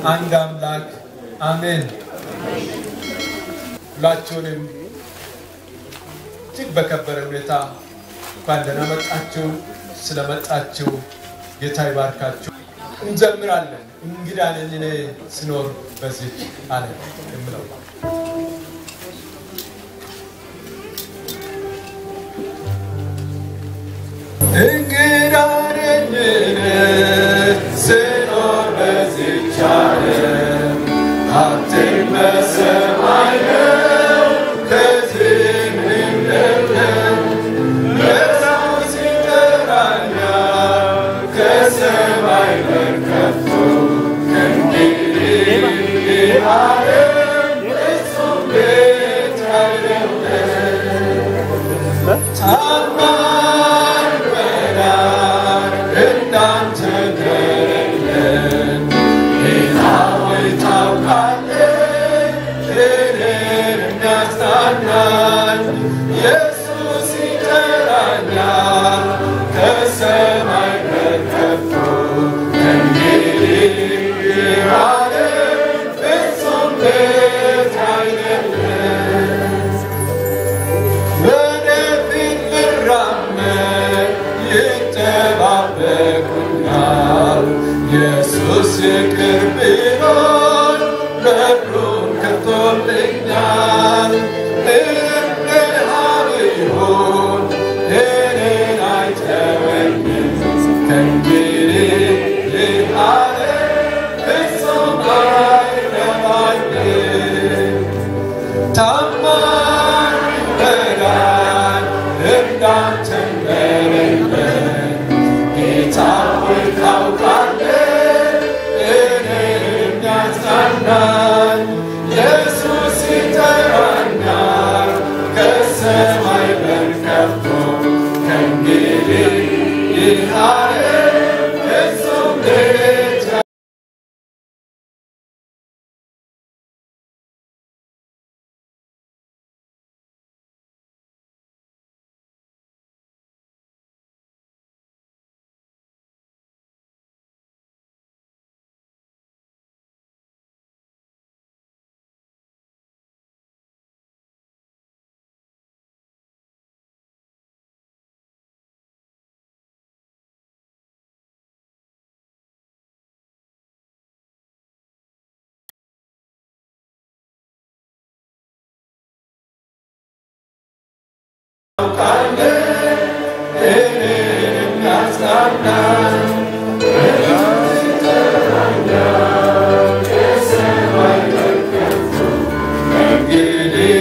አንድ አምላክ አሜን። ሁላችሁንም እጅግ በከበረ ሁኔታ እንኳን ደህና መጣችሁ። ስለመጣችሁ ጌታ ይባርካችሁ። እንጀምራለን። እንግዳ ነኝ እኔ ስኖር በዚህ ዓለም የምለው እንግዳ ነኝ እኔ ስኖር በዚህ ዓለም ሀብቴን በሰማይ ነው ከዚህ ምንም የለም በሰው ሲጠራኝ ከሰማይ በርከቱ ከእንግዲህ ዓለም ፍጹም ቤት አይደለም ታማኝ መዳን እንዳንተ የለም ጌታ ሆይ ታውቃለህ እኔን የሚያጽናናኝ ኢየሱስ ይጠራኛል ከሰማይ በርከቱ ከእንግዲህ ዓለም ፍጹም ቤት አይደለም ወደፊት ልራመድ ይጠባበቁኛል ኢየሱስ ይቅር ብሎኝ በሩን ከፍቶልኛል ምንም ድሃ ቢሆን እኔን አይተወኝም ከእንግዲህ ዓለም ፍጹም አይረባኝም ታማኝ መዳን እንዳንተ የለም ጌታ ሆይ ታውቃለህ እኔን የሚያጽናናኝ ኢየሱስ ይጠራኛል ከሰማይ በርከቱ ከእንግዲህ ዓለም ፍጹም ቤት ታውቃለህ እኔን የሚያጽናናኝ ኢየሱስ ይጠራኛል ከሰማይ በርከቱ ከእንግዲህ